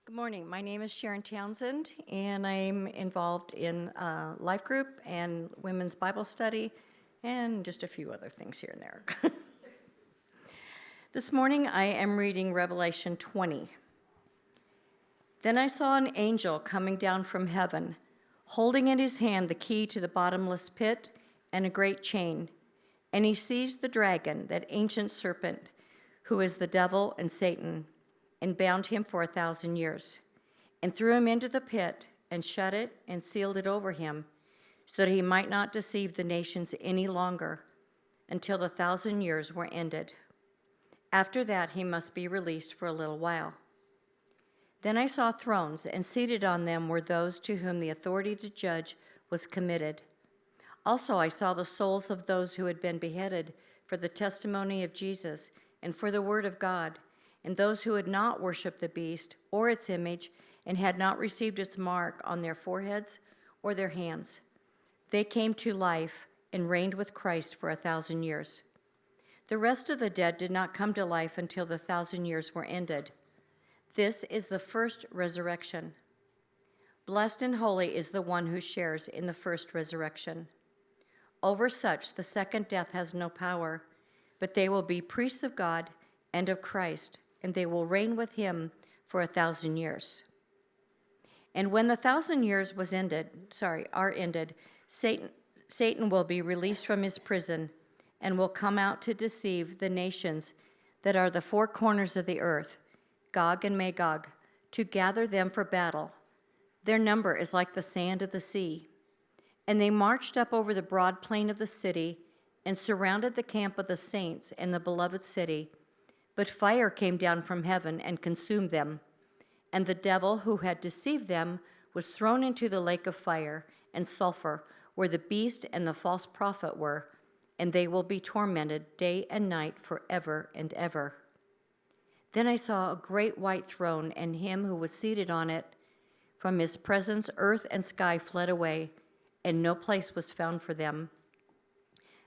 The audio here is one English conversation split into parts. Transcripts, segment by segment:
Good morning. My name is Sharon Townsend, and I'm involved in life group and women's Bible study and just a few other things here and there. This morning I am reading Revelation 20. Then I saw an angel coming down from heaven, holding in his hand the key to the bottomless pit and a great chain. And he seized the dragon, that ancient serpent, who is the devil and Satan, and bound him for 1,000 years, and threw him into the pit, and shut it, and sealed it over him, so that he might not deceive the nations any longer, until the 1,000 years were ended. After that he must be released for a little while. Then I saw thrones, and seated on them were those to whom the authority to judge was committed. Also I saw the souls of those who had been beheaded for the testimony of Jesus and for the word of God, and those who had not worshipped the beast or its image and had not received its mark on their foreheads or their hands. They came to life and reigned with Christ for 1,000 years. The rest of the dead did not come to life until the 1,000 years were ended. This is the first resurrection. Blessed and holy is the one who shares in the first resurrection. Over such the second death has no power, but they will be priests of God and of Christ, and they will reign with him for 1,000 years. And when the 1,000 years are ended, Satan will be released from his prison and will come out to deceive the nations that are the four corners of the earth, Gog and Magog, to gather them for battle. Their number is like the sand of the sea. And they marched up over the broad plain of the city and surrounded the camp of the saints and the beloved city. But fire came down from heaven and consumed them. And the devil who had deceived them was thrown into the lake of fire and sulfur, where the beast and the false prophet were, and they will be tormented day and night forever and ever. Then I saw a great white throne and him who was seated on it. From his presence earth and sky fled away, and no place was found for them.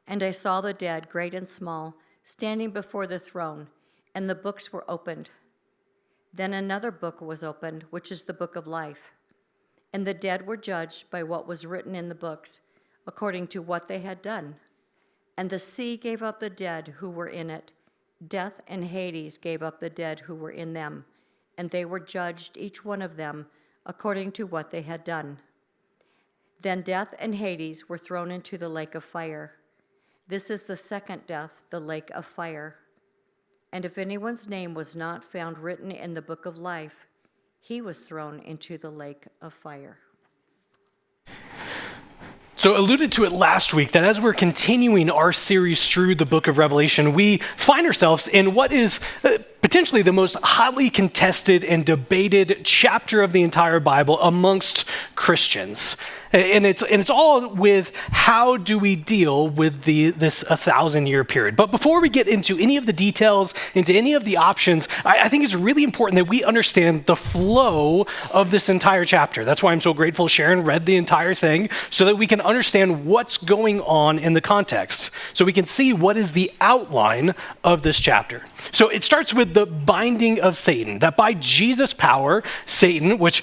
And I saw the dead, great and small, standing before the throne, and the books were opened. Then another book was opened, which is the book of life. And the dead were judged by what was written in the books, according to what they had done. And the sea gave up the dead who were in it. Death and Hades gave up the dead who were in them, and they were judged, each one of them, according to what they had done. Then death and Hades were thrown into the lake of fire. This is the second death, the lake of fire. And if anyone's name was not found written in the book of life, he was thrown into the lake of fire. So alluded to it last week that as we're continuing our series through the book of Revelation, we find ourselves in what is potentially the most hotly contested and debated chapter of the entire Bible amongst Christians. And it's all with how do we deal with this 1,000-year period. But before we get into any of the details, into any of the options, I think it's really important that we understand the flow of this entire chapter. That's why I'm so grateful Sharon read the entire thing, so that we can understand what's going on in the context, so we can see what is the outline of this chapter. So it starts with the binding of Satan, that by Jesus' power, Satan, which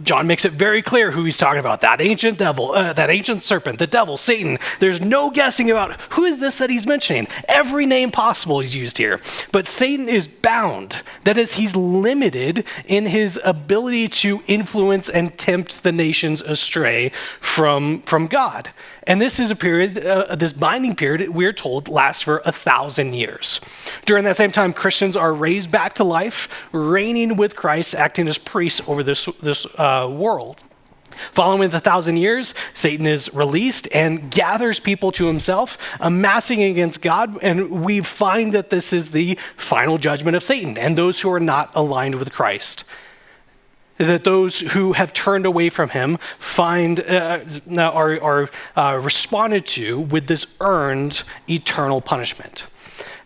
John makes it very clear who he's talking about, that ancient devil, that ancient serpent, the devil, Satan. There's no guessing about who is this that he's mentioning. Every name possible is used here. But Satan is bound. That is, he's limited in his ability to influence and tempt the nations astray from God. And this is a period, this binding period, we're told, lasts for 1,000 years. During that same time, Christians are raised back to life, reigning with Christ, acting as priests over this world. Following the 1,000 years, Satan is released and gathers people to himself, amassing against God, and we find that this is the final judgment of Satan and those who are not aligned with Christ. That those who have turned away from him are responded to with this earned eternal punishment.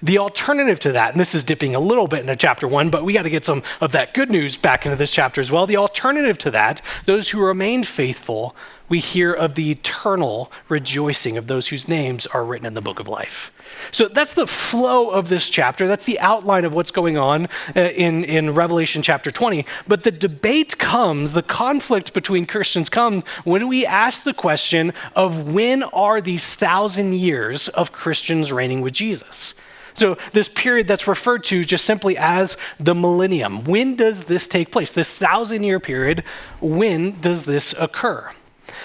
The alternative to that, and this is dipping a little bit into chapter 1, but we got to get some of that good news back into this chapter as well. The alternative to that, those who remain faithful, we hear of the eternal rejoicing of those whose names are written in the book of life. So that's the flow of this chapter. That's the outline of what's going on in Revelation chapter 20. But the debate comes, the conflict between Christians comes when we ask the question of when are these 1,000 years of Christians reigning with Jesus? So this period that's referred to just simply as the millennium. When does this take place? This 1,000-year period, when does this occur?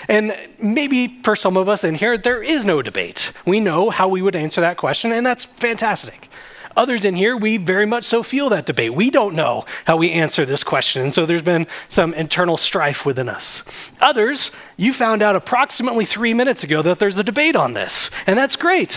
And maybe for some of us in here, there is no debate. We know how we would answer that question, and that's fantastic. Others in here, we very much so feel that debate. We don't know how we answer this question, and so there's been some internal strife within us. Others, you found out approximately 3 minutes ago that there's a debate on this, and that's great.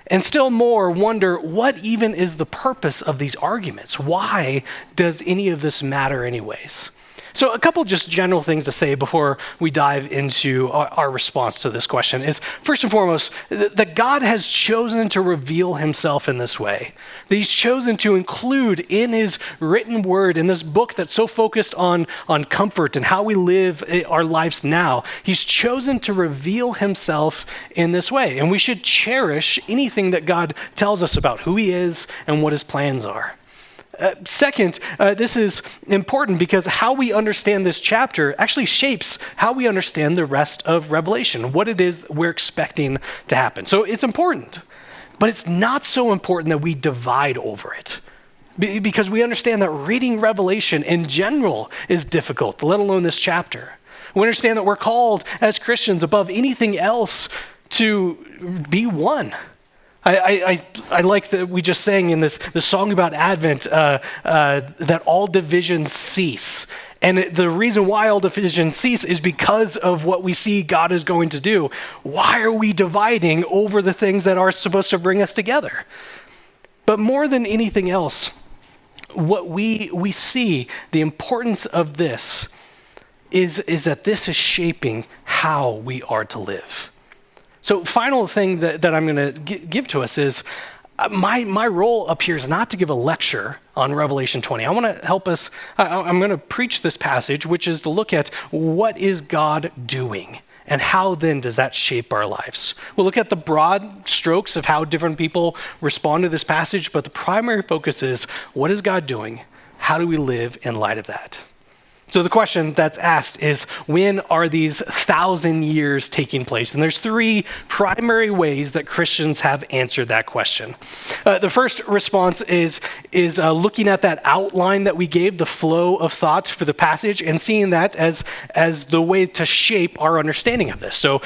And still more wonder, what even is the purpose of these arguments? Why does any of this matter anyways? So a couple just general things to say before we dive into our response to this question is, first and foremost, that God has chosen to reveal himself in this way. That he's chosen to include in his written word, in this book that's so focused on comfort and how we live our lives now, he's chosen to reveal himself in this way. And we should cherish anything that God tells us about who he is and what his plans are. Second, this is important because how we understand this chapter actually shapes how we understand the rest of Revelation, what it is we're expecting to happen. So it's important, but it's not so important that we divide over it. Because we understand that reading Revelation in general is difficult, let alone this chapter. We understand that we're called as Christians above anything else to be one. I like that we just sang in this song about Advent that all divisions cease. And the reason why all divisions cease is because of what we see God is going to do. Why are we dividing over the things that are supposed to bring us together? But more than anything else, what we see, the importance of this is that this is shaping how we are to live. So final thing that I'm going to give to us is my role up here is not to give a lecture on Revelation 20. I want to help us, I'm going to preach this passage, which is to look at what is God doing and how then does that shape our lives. We'll look at the broad strokes of how different people respond to this passage, but the primary focus is what is God doing? How do we live in light of that? So the question that's asked is, when are these 1,000 years taking place? And there's 3 primary ways that Christians have answered that question. The first response is looking at that outline that we gave, the flow of thoughts for the passage, and seeing that as the way to shape our understanding of this. So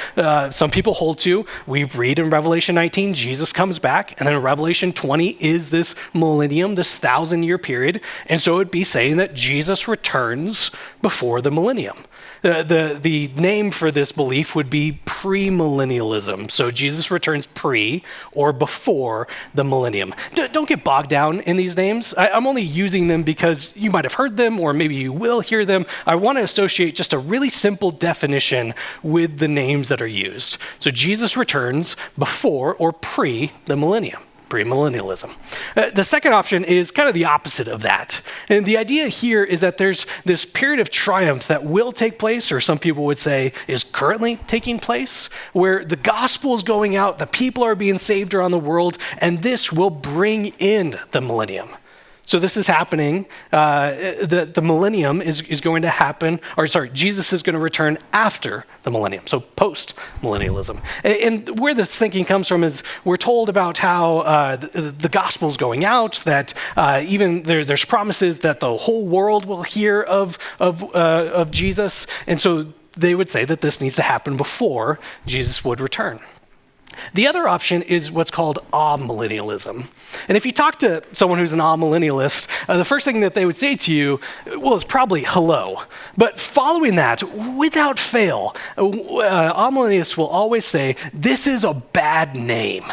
some people hold to, we read in Revelation 19, Jesus comes back, and then Revelation 20 is this millennium, this 1,000-year period, and so it'd be saying that Jesus returns before the millennium. The name for this belief would be premillennialism. So Jesus returns pre or before the millennium. Don't get bogged down in these names. I'm only using them because you might have heard them or maybe you will hear them. I want to associate just a really simple definition with the names that are used. So Jesus returns before or pre the millennium. Premillennialism. The second option is kind of the opposite of that. And the idea here is that there's this period of triumph that will take place, or some people would say is currently taking place, where the gospel is going out, the people are being saved around the world, and this will bring in the millennium. So this is happening, the millennium is going to happen, Jesus is going to return after the millennium, so post-millennialism. And where this thinking comes from is we're told about how the gospel's going out, that even there's promises that the whole world will hear of Jesus, and so they would say that this needs to happen before Jesus would return. The other option is what's called amillennialism. And if you talk to someone who's an amillennialist, the first thing that they would say to you, well, is probably hello. But following that, without fail, amillennialists will always say, this is a bad name.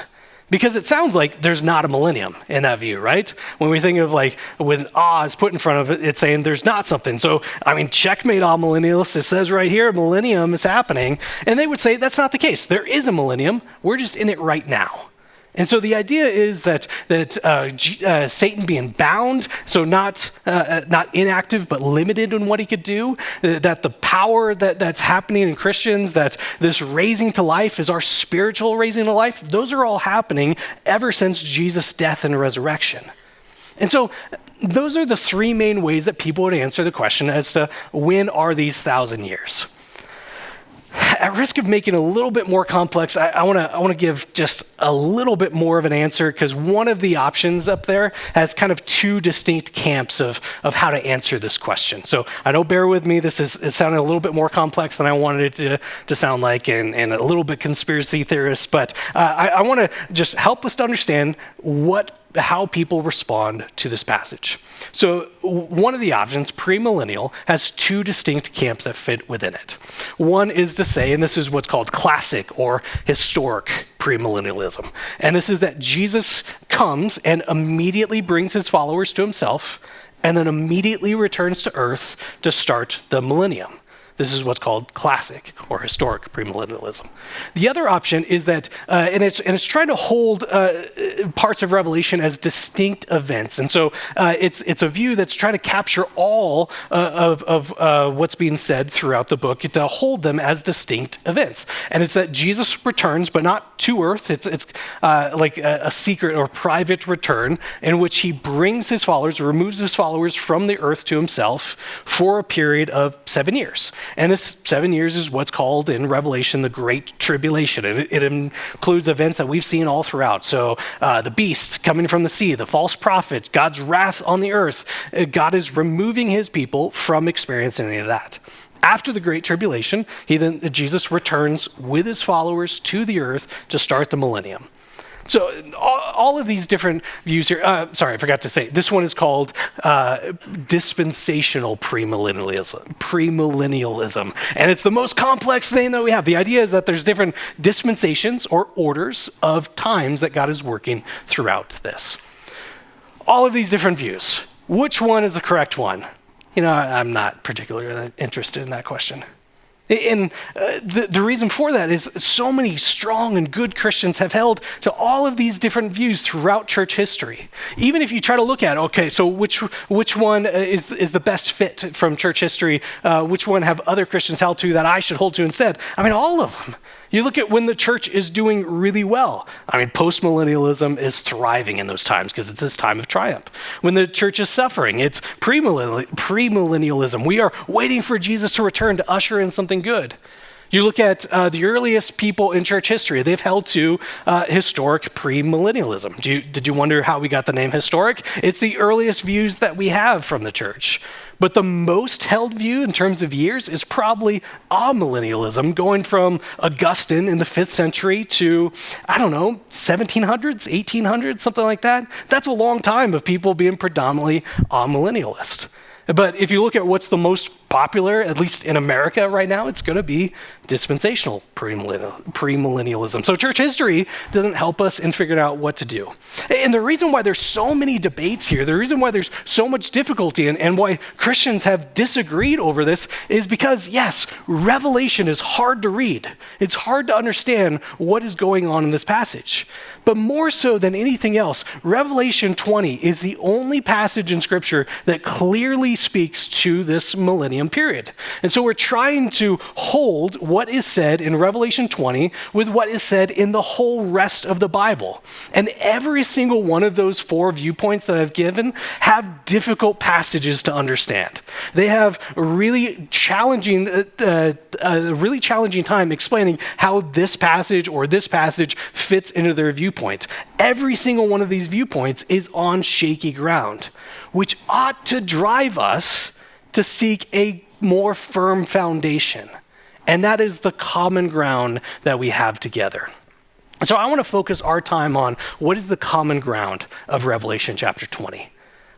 Because it sounds like there's not a millennium in that view, right? when we think of like, when is put in front of it, it's saying there's not something. So, checkmate all millennialists. It says right here, millennium is happening. And they would say that's not the case. There is a millennium. We're just in it right now. And so the idea is that Satan being bound, so not inactive but limited in what he could do, that the power that's happening in Christians, that this raising to life is our spiritual raising to life, those are all happening ever since Jesus' death and resurrection. And so those are the three main ways that people would answer the question as to when are these 1,000 years. At risk of making it a little bit more complex, I want to give just a little bit more of an answer, because one of the options up there has kind of two distinct camps of how to answer this question. So I know, bear with me, this is sounding a little bit more complex than I wanted it to sound like, and a little bit conspiracy theorist, but I want to just help us to understand how people respond to this passage. So one of the options, premillennial, has two distinct camps that fit within it. One is to say, and this is what's called classic or historic premillennialism, and this is that Jesus comes and immediately brings his followers to himself and then immediately returns to earth to start the millennium. This is what's called classic or historic premillennialism. The other option is that, and it's trying to hold parts of Revelation as distinct events, and so it's a view that's trying to capture all of what's being said throughout the book, to hold them as distinct events. And it's that Jesus returns, but not to earth. It's like a secret or private return in which he brings his followers, removes his followers from the earth to himself for a period of 7 years. And this 7 years is what's called in Revelation the Great Tribulation. It includes events that we've seen all throughout. So the beast coming from the sea, the false prophet, God's wrath on the earth. God is removing his people from experiencing any of that. After the Great Tribulation, Jesus returns with his followers to the earth to start the millennium. So all of these different views here, sorry, I forgot to say, this one is called dispensational premillennialism. And it's the most complex name that we have. The idea is that there's different dispensations or orders of times that God is working throughout this. All of these different views, which one is the correct one? I'm not particularly interested in that question. And the reason for that is so many strong and good Christians have held to all of these different views throughout church history. Even if you try to look at, okay, so which one is the best fit from church history? Which one have other Christians held to that I should hold to instead? I mean, all of them. You look at when the church is doing really well. I mean, postmillennialism is thriving in those times because it's this time of triumph. When the church is suffering, it's premillennialism. We are waiting for Jesus to return to usher in something good. You look at the earliest people in church history, they've held to historic premillennialism. Did you wonder how we got the name historic? It's the earliest views that we have from the church. But the most held view in terms of years is probably amillennialism, going from Augustine in the 5th century to, 1700s, 1800s, something like that. That's a long time of people being predominantly amillennialist. But if you look at what's the most popular, at least in America right now, it's going to be dispensational premillennialism. So church history doesn't help us in figuring out what to do. And the reason why there's so many debates here, the reason why there's so much difficulty and why Christians have disagreed over this is because, yes, Revelation is hard to read. It's hard to understand what is going on in this passage. But more so than anything else, Revelation 20 is the only passage in Scripture that clearly speaks to this millennium period. And so we're trying to hold what is said in Revelation 20 with what is said in the whole rest of the Bible. And every single one of those 4 viewpoints that I've given have difficult passages to understand. They have a really challenging time explaining how this passage or this passage fits into their viewpoint. Every single one of these viewpoints is on shaky ground, which ought to drive us to seek a more firm foundation. And that is the common ground that we have together. So I want to focus our time on what is the common ground of Revelation chapter 20.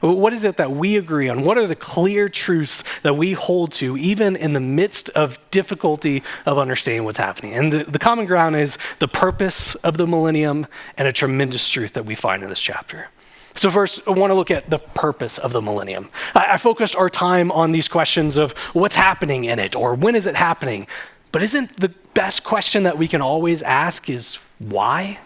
What is it that we agree on? What are the clear truths that we hold to even in the midst of difficulty of understanding what's happening? And the common ground is the purpose of the millennium and a tremendous truth that we find in this chapter. So first, I want to look at the purpose of the millennium. I focused our time on these questions of what's happening in it or when is it happening? But isn't the best question that we can always ask is why?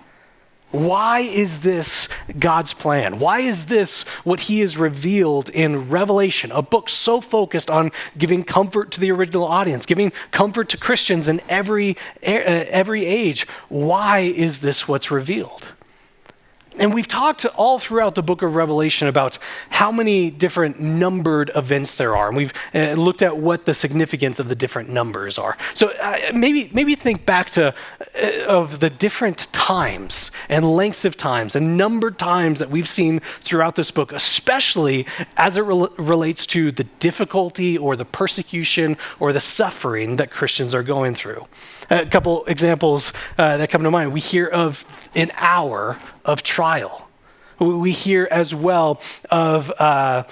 Why is this God's plan? Why is this what he has revealed in Revelation, a book so focused on giving comfort to the original audience, giving comfort to Christians in every age? Why is this what's revealed? And we've talked all throughout the book of Revelation about how many different numbered events there are. And we've looked at what the significance of the different numbers are. So maybe think back to of the different times and lengths of times and numbered times that we've seen throughout this book, especially as it relates to the difficulty or the persecution or the suffering that Christians are going through. A couple examples that come to mind. We hear of an hour of trial. We hear as well of, I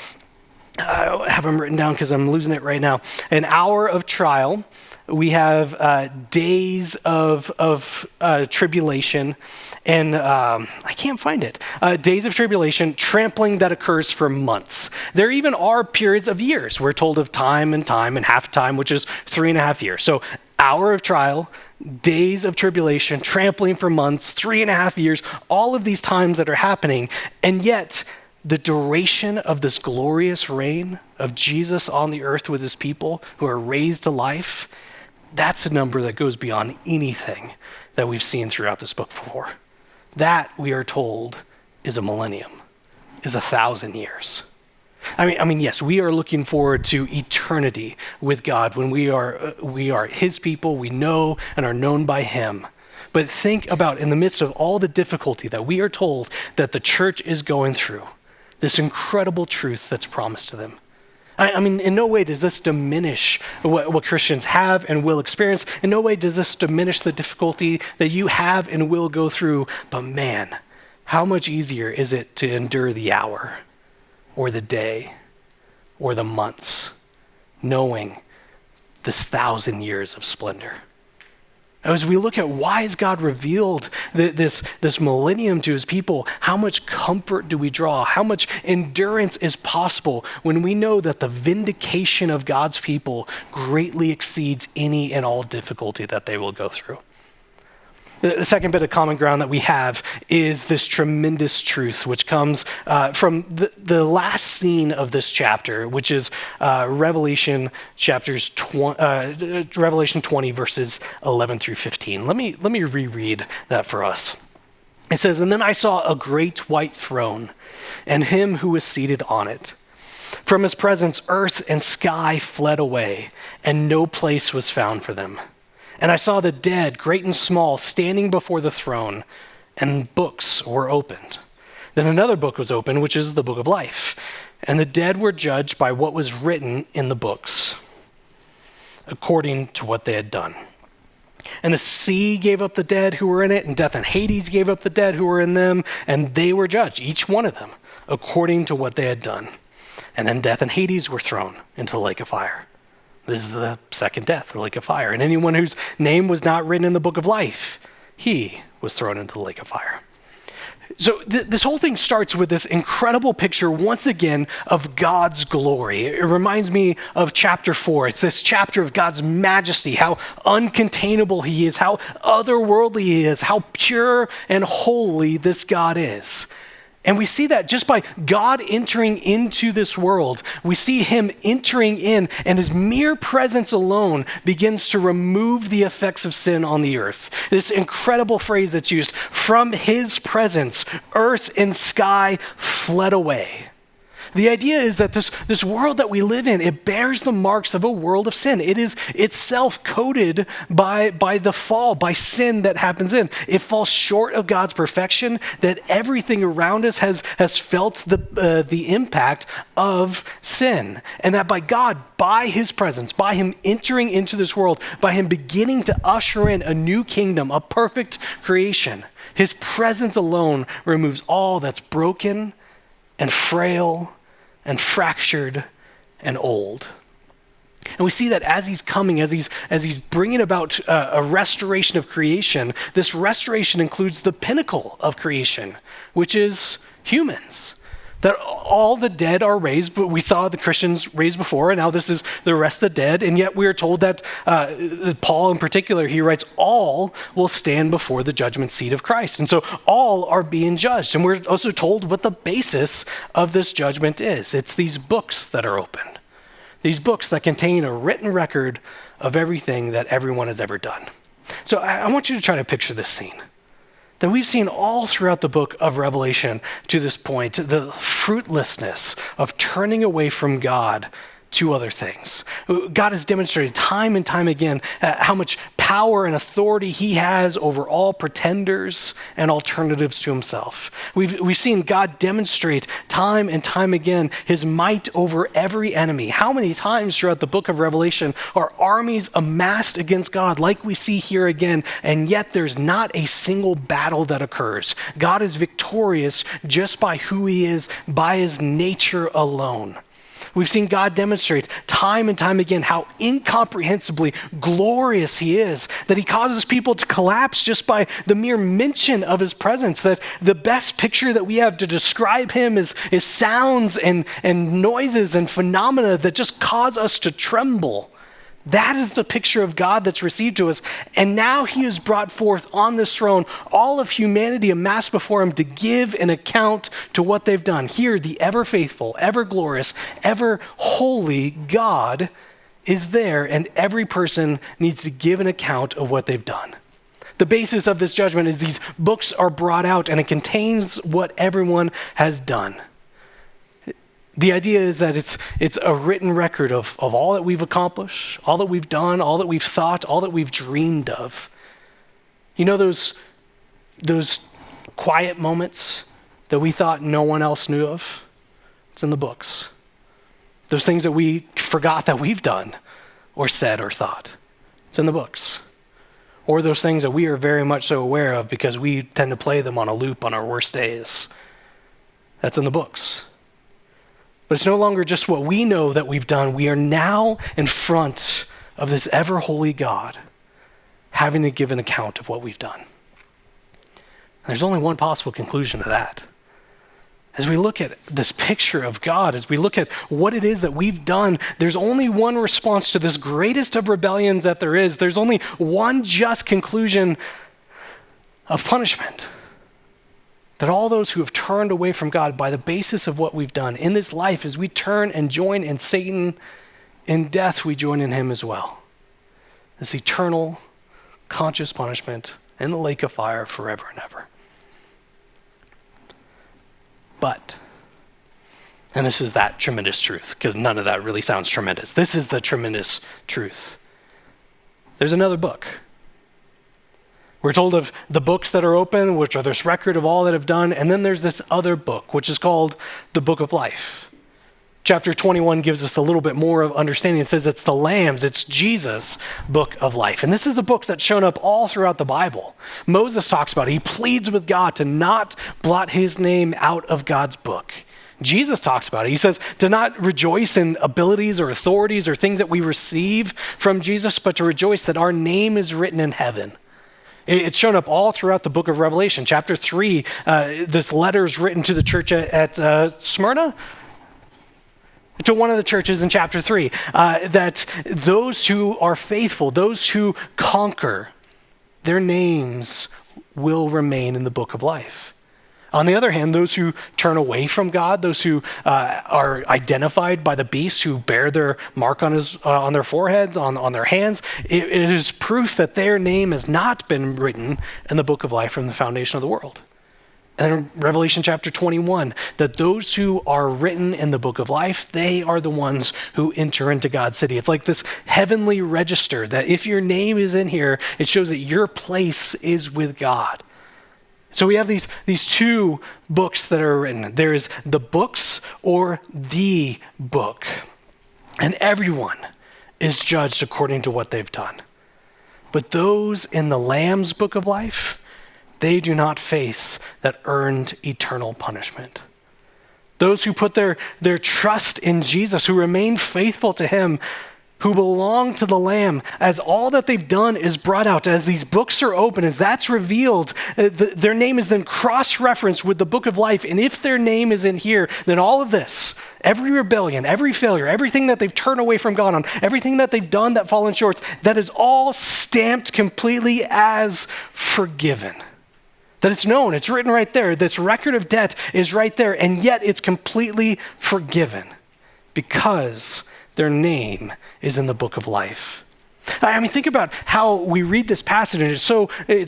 have them written down because I'm losing it right now, an hour of trial. We have days of tribulation, and I can't find it. Days of tribulation, trampling that occurs for months. There even are periods of years. We're told of time and half time, which is 3.5 years. So hour of trial, days of tribulation, trampling for months, 3.5 years, all of these times that are happening. And yet, the duration of this glorious reign of Jesus on the earth with his people who are raised to life, that's a number that goes beyond anything that we've seen throughout this book before. That, we are told, is a millennium, is 1,000 years. I mean, yes, we are looking forward to eternity with God when we are his people, we know and are known by him. But think about, in the midst of all the difficulty that we are told that the church is going through, this incredible truth that's promised to them. I mean, in no way does this diminish what Christians have and will experience. In no way does this diminish the difficulty that you have and will go through. But man, how much easier is it to endure the hour or the day or the months, knowing this 1,000 years of splendor? As we look at why has God revealed this millennium to his people, how much comfort do we draw? How much endurance is possible when we know that the vindication of God's people greatly exceeds any and all difficulty that they will go through? The second bit of common ground that we have is this tremendous truth, which comes from the last scene of this chapter, which is Revelation 20, verses 11 through 15. Let me reread that for us. It says, "And then I saw a great white throne, and him who was seated on it. From his presence, earth and sky fled away, and no place was found for them. And I saw the dead, great and small, standing before the throne, and books were opened. Then another book was opened, which is the book of life. And the dead were judged by what was written in the books, according to what they had done. And the sea gave up the dead who were in it, and death and Hades gave up the dead who were in them, and they were judged, each one of them, according to what they had done. And then death and Hades were thrown into the lake of fire. This is the second death, the lake of fire. And anyone whose name was not written in the book of life, he was thrown into the lake of fire." So this whole thing starts with this incredible picture, once again, of God's glory. It reminds me of chapter 4. It's this chapter of God's majesty, how uncontainable he is, how otherworldly he is, how pure and holy this God is. And we see that just by God entering into this world. We see him entering in, and his mere presence alone begins to remove the effects of sin on the earth. This incredible phrase that's used, "From his presence, earth and sky fled away." The idea is that this world that we live in, it bears the marks of a world of sin. It is itself coded by the fall, by sin that happens in. It falls short of God's perfection, that everything around us has felt the impact of sin. And that by God, by his presence, by him entering into this world, by him beginning to usher in a new kingdom, a perfect creation, his presence alone removes all that's broken and frail and fractured and old. And we see that as he's coming, as he's bringing about a restoration of creation, this restoration includes the pinnacle of creation, which is humans. that all the dead are raised, but we saw the Christians raised before, and now this is the rest of the dead, and yet we are told that Paul in particular, he writes, all will stand before the judgment seat of Christ. And so all are being judged, and we're also told what the basis of this judgment is. It's these books that are opened, these books that contain a written record of everything that everyone has ever done. So I want you to try to picture this scene that we've seen all throughout the book of Revelation to this point, the fruitlessness of turning away from God to other things. God has demonstrated time and time again how much power and authority he has over all pretenders and alternatives to himself. We've seen God demonstrate time and time again his might over every enemy. How many times throughout the book of Revelation are armies amassed against God like we see here again, and yet there's not a single battle that occurs. God is victorious just by who he is, by his nature alone. We've seen God demonstrate time and time again how incomprehensibly glorious he is, that he causes people to collapse just by the mere mention of his presence, that the best picture that we have to describe him is sounds and noises and phenomena that just cause us to tremble. That is the picture of God that's received to us. And now he has brought forth on this throne all of humanity amassed before him to give an account to what they've done. Here, the ever faithful, ever glorious, ever holy God is there, and every person needs to give an account of what they've done. The basis of this judgment is these books are brought out, and it contains what everyone has done. The idea is that it's a written record of all that we've accomplished, all that we've done, all that we've thought, all that we've dreamed of. You know those quiet moments that we thought no one else knew of? It's in the books. Those things that we forgot that we've done or said or thought. It's in the books. Or those things that we are very much so aware of because we tend to play them on a loop on our worst days. That's in the books. But it's no longer just what we know that we've done. We are now in front of this ever holy God, having to give an account of what we've done. And there's only one possible conclusion to that. As we look at this picture of God, as we look at what it is that we've done, there's only one response to this greatest of rebellions that there is. There's only one just conclusion of punishment. That all those who have turned away from God by the basis of what we've done in this life, as we turn and join in Satan, in death we join in him as well. This eternal, conscious punishment in the lake of fire forever and ever. But, and this is that tremendous truth, because none of that really sounds tremendous. This is the tremendous truth. There's another book. We're told of the books that are open, which are this record of all that have done, and then there's this other book, which is called the Book of Life. Chapter 21 gives us a little bit more of understanding. It says it's the Lamb's, it's Jesus' book of life. And this is a book that's shown up all throughout the Bible. Moses talks about it. He pleads with God to not blot his name out of God's book. Jesus talks about it. He says to not rejoice in abilities or authorities or things that we receive from Jesus, but to rejoice that our name is written in heaven. It's shown up all throughout the book of Revelation. Chapter 3, this letter is written to the church at Smyrna, to one of the churches in chapter 3, that those who are faithful, those who conquer, their names will remain in the book of life. On the other hand, those who turn away from God, those who are identified by the beast, who bear their mark on their foreheads, on their hands, it is proof that their name has not been written in the book of life from the foundation of the world. And in Revelation chapter 21, that those who are written in the book of life, they are the ones who enter into God's city. It's like this heavenly register that if your name is in here, it shows that your place is with God. So we have these two books that are written. There is the books or the book. And everyone is judged according to what they've done. But those in the Lamb's book of life, they do not face that earned eternal punishment. Those who put their trust in Jesus, who remain faithful to him, who belong to the Lamb, as all that they've done is brought out, as these books are open, as that's revealed, their name is then cross-referenced with the book of life. And if their name is in here, then all of this, every rebellion, every failure, everything that they've turned away from God on, everything that they've done that fallen short, that is all stamped completely as forgiven. That it's known, it's written right there. This record of debt is right there, and yet it's completely forgiven because their name is in the book of life. I mean, think about how we read this passage, and it's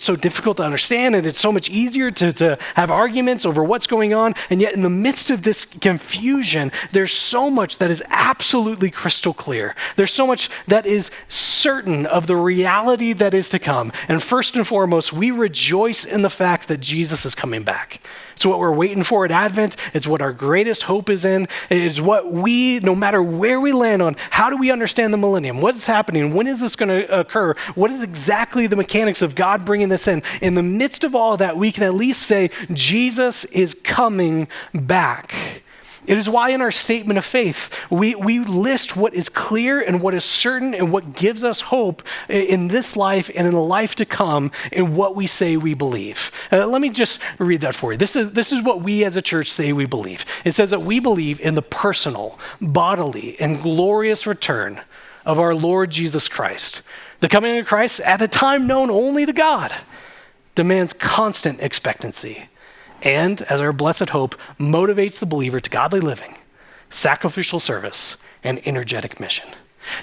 so difficult to understand, and it's so much easier to have arguments over what's going on, and yet in the midst of this confusion, there's so much that is absolutely crystal clear. There's so much that is certain of the reality that is to come. And first and foremost, we rejoice in the fact that Jesus is coming back. It's what we're waiting for at Advent. It's what our greatest hope is in. It is what we, no matter where we land on, how do we understand the millennium? What's happening? When is this going to occur? What is exactly the mechanics of God bringing this in? In the midst of all of that, we can at least say, Jesus is coming back. It is why in our statement of faith, we list what is clear and what is certain and what gives us hope in this life and in the life to come in what we say we believe. Let me just read that for you. This is what we as a church say we believe. It says that we believe in the personal, bodily, and glorious return of our Lord Jesus Christ. The coming of Christ, at a time known only to God, demands constant expectancy. And, as our blessed hope, motivates the believer to godly living, sacrificial service, and energetic mission.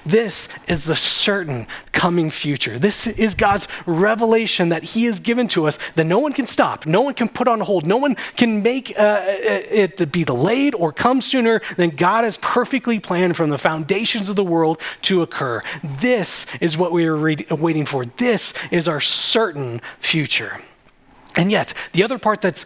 This is the certain coming future. This is God's revelation that he has given to us that no one can stop, no one can put on hold, no one can make it to be delayed or come sooner than God has perfectly planned from the foundations of the world to occur. This is what we are waiting for. This is our certain future. And yet, the other part that's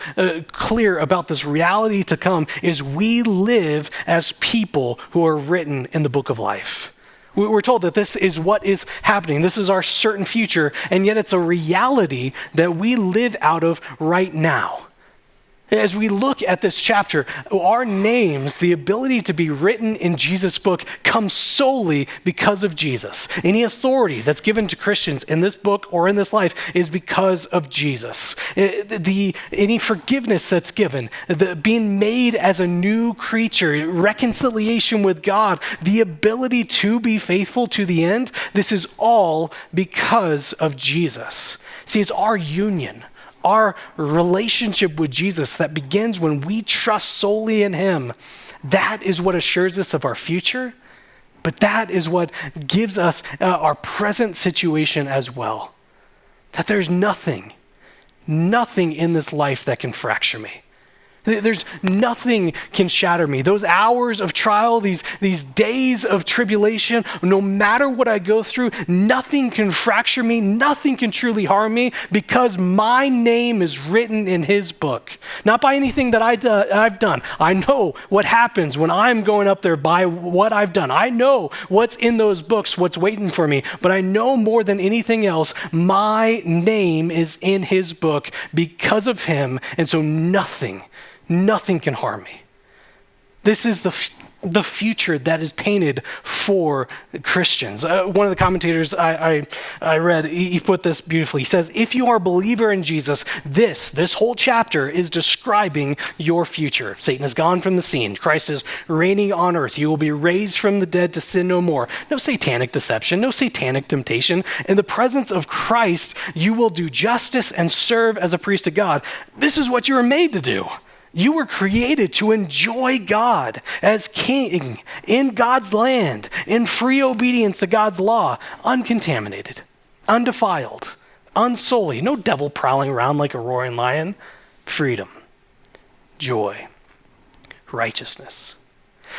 clear about this reality to come is we live as people who are written in the book of life. We're told that this is what is happening. This is our certain future, and yet it's a reality that we live out of right now. As we look at this chapter, our names, the ability to be written in Jesus' book, comes solely because of Jesus. Any authority that's given to Christians in this book or in this life is because of Jesus. Any forgiveness that's given, being made as a new creature, reconciliation with God, the ability to be faithful to the end, this is all because of Jesus. See, it's our union, our relationship with Jesus that begins when we trust solely in him. That is what assures us of our future, but that is what gives us our present situation as well. That there's nothing in this life that can fracture me. There's nothing can shatter me. Those hours of trial, these days of tribulation, no matter what I go through, nothing can fracture me, nothing can truly harm me because my name is written in his book. Not by anything that I've done. I know what happens when I'm going up there by what I've done. I know what's in those books, what's waiting for me. But I know more than anything else, my name is in his book because of him. And so nothing can harm me. This is the future that is painted for Christians. One of the commentators I read, he put this beautifully. He says, if you are a believer in Jesus, this whole chapter is describing your future. Satan has gone from the scene. Christ is reigning on earth. You will be raised from the dead to sin no more. No satanic deception, no satanic temptation. In the presence of Christ, you will do justice and serve as a priest of God. This is what you were made to do. You were created to enjoy God as king in God's land, in free obedience to God's law, uncontaminated, undefiled, unsullied, no devil prowling around like a roaring lion. Freedom, joy, righteousness.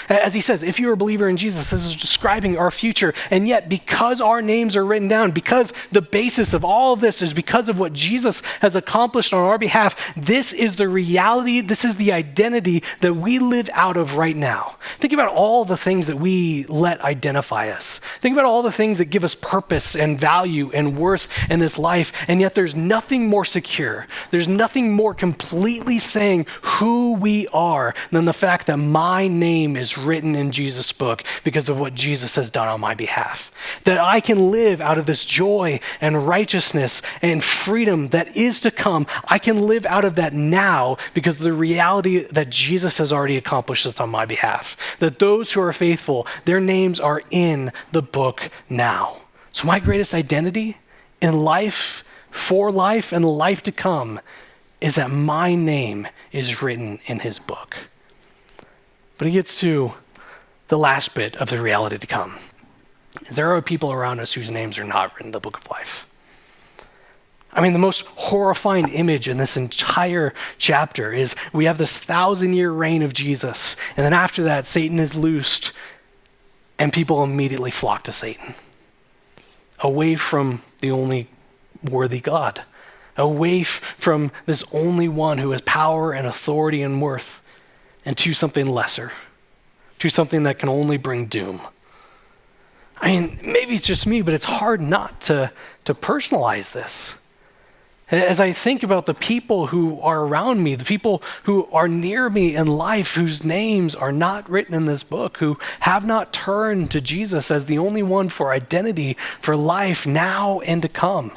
As he says, if you're a believer in Jesus, this is describing our future. And yet, because our names are written down, because the basis of all of this is because of what Jesus has accomplished on our behalf, this is the reality, this is the identity that we live out of right now. Think about all the things that we let identify us. Think about all the things that give us purpose and value and worth in this life. And yet there's nothing more secure. There's nothing more completely saying who we are than the fact that my name is written in Jesus' book because of what Jesus has done on my behalf. That I can live out of this joy and righteousness and freedom that is to come. I can live out of that now because of the reality that Jesus has already accomplished this on my behalf. That those who are faithful, their names are in the book now. So my greatest identity in life, for life, and life to come is that my name is written in his book. But it gets to the last bit of the reality to come. Is there are people around us whose names are not written in the book of life. I mean, the most horrifying image in this entire chapter is we have this 1,000-year reign of Jesus, and then after that, Satan is loosed, and people immediately flock to Satan, away from the only worthy God, away from this only one who has power and authority and worth, and to something lesser, to something that can only bring doom. I mean, maybe it's just me, but it's hard not to personalize this. As I think about the people who are around me, the people who are near me in life, whose names are not written in this book, who have not turned to Jesus as the only one for identity, for life now and to come.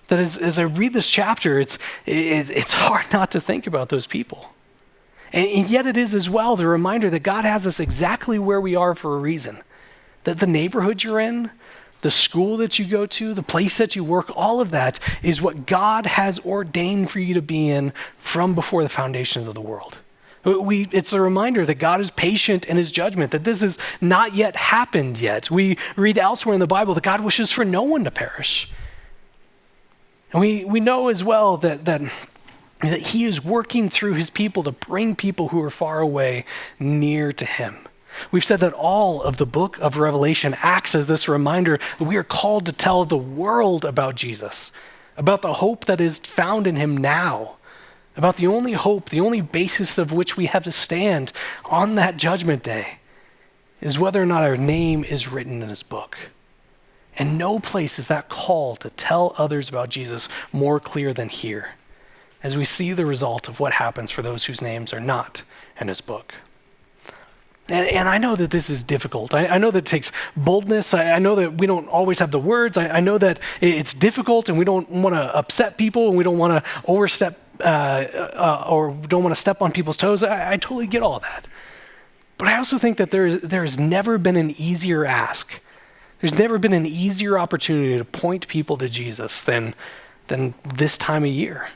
That as I read this chapter, it's hard not to think about those people. And yet it is as well the reminder that God has us exactly where we are for a reason. That the neighborhood you're in, the school that you go to, the place that you work, all of that is what God has ordained for you to be in from before the foundations of the world. It's a reminder that God is patient in his judgment, that this has not yet happened yet. We read elsewhere in the Bible that God wishes for no one to perish. And we know as well that he is working through his people to bring people who are far away near to him. We've said that all of the book of Revelation acts as this reminder that we are called to tell the world about Jesus, about the hope that is found in him now, about the only hope, the only basis of which we have to stand on that judgment day is whether or not our name is written in his book. And no place is that call to tell others about Jesus more clear than here, as we see the result of what happens for those whose names are not in his book. And I know that this is difficult. I know that it takes boldness. I know that we don't always have the words. I know that it's difficult and we don't want to upset people and we don't want to overstep or don't want to step on people's toes. I totally get all that. But I also think that there's never been an easier ask. There's never been an easier opportunity to point people to Jesus than this time of year.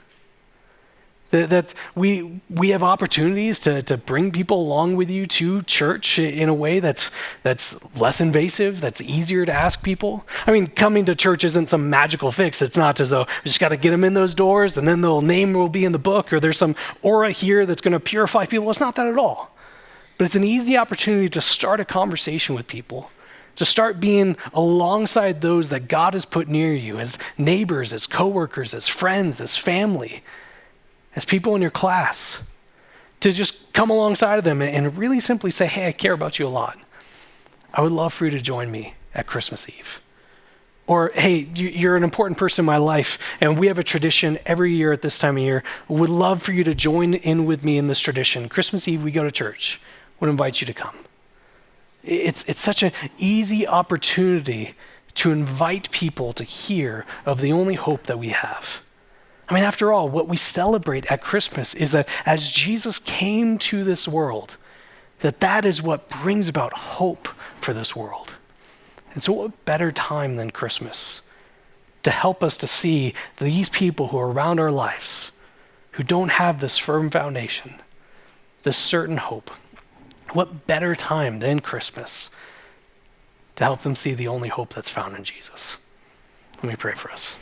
That we have opportunities to bring people along with you to church in a way that's less invasive, that's easier to ask people. I mean, coming to church isn't some magical fix. It's not as though we just got to get them in those doors and then their name will be in the book or there's some aura here that's going to purify people. It's not that at all. But it's an easy opportunity to start a conversation with people, to start being alongside those that God has put near you as neighbors, as coworkers, as friends, as family, as people in your class, to just come alongside of them and really simply say, hey, I care about you a lot. I would love for you to join me at Christmas Eve. Or, hey, you're an important person in my life, and we have a tradition every year at this time of year. Would love for you to join in with me in this tradition. Christmas Eve, we go to church. Would invite you to come. It's such an easy opportunity to invite people to hear of the only hope that we have. I mean, after all, what we celebrate at Christmas is that as Jesus came to this world, that is what brings about hope for this world. And so what better time than Christmas to help us to see these people who are around our lives, who don't have this firm foundation, this certain hope. What better time than Christmas to help them see the only hope that's found in Jesus? Let me pray for us.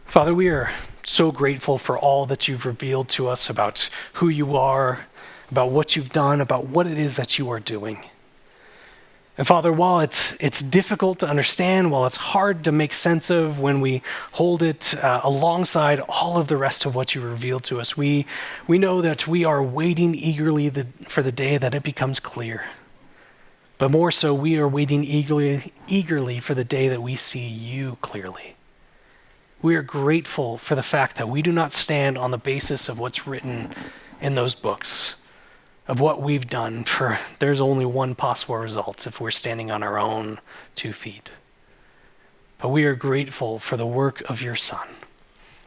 Father, we are so grateful for all that you've revealed to us about who you are, about what you've done, about what it is that you are doing. And Father, while it's difficult to understand, while it's hard to make sense of when we hold it alongside all of the rest of what you revealed to us, we know that we are waiting eagerly for the day that it becomes clear. But more so, we are waiting eagerly for the day that we see you clearly. We are grateful for the fact that we do not stand on the basis of what's written in those books, of what we've done, for there's only one possible result if we're standing on our own 2 feet. But we are grateful for the work of your Son,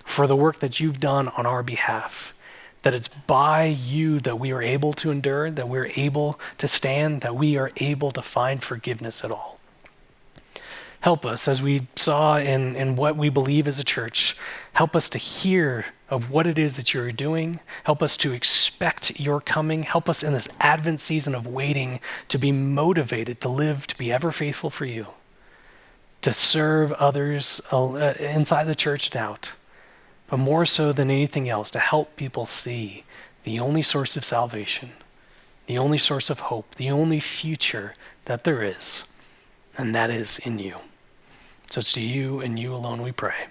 for the work that you've done on our behalf, that it's by you that we are able to endure, that we're able to stand, that we are able to find forgiveness at all. Help us, as we saw in what we believe as a church, help us to hear of what it is that you're doing. Help us to expect your coming. Help us in this Advent season of waiting to be motivated to live, to be ever faithful for you, to serve others inside the church and out, but more so than anything else, to help people see the only source of salvation, the only source of hope, the only future that there is, and that is in you. So it's to you and you alone we pray.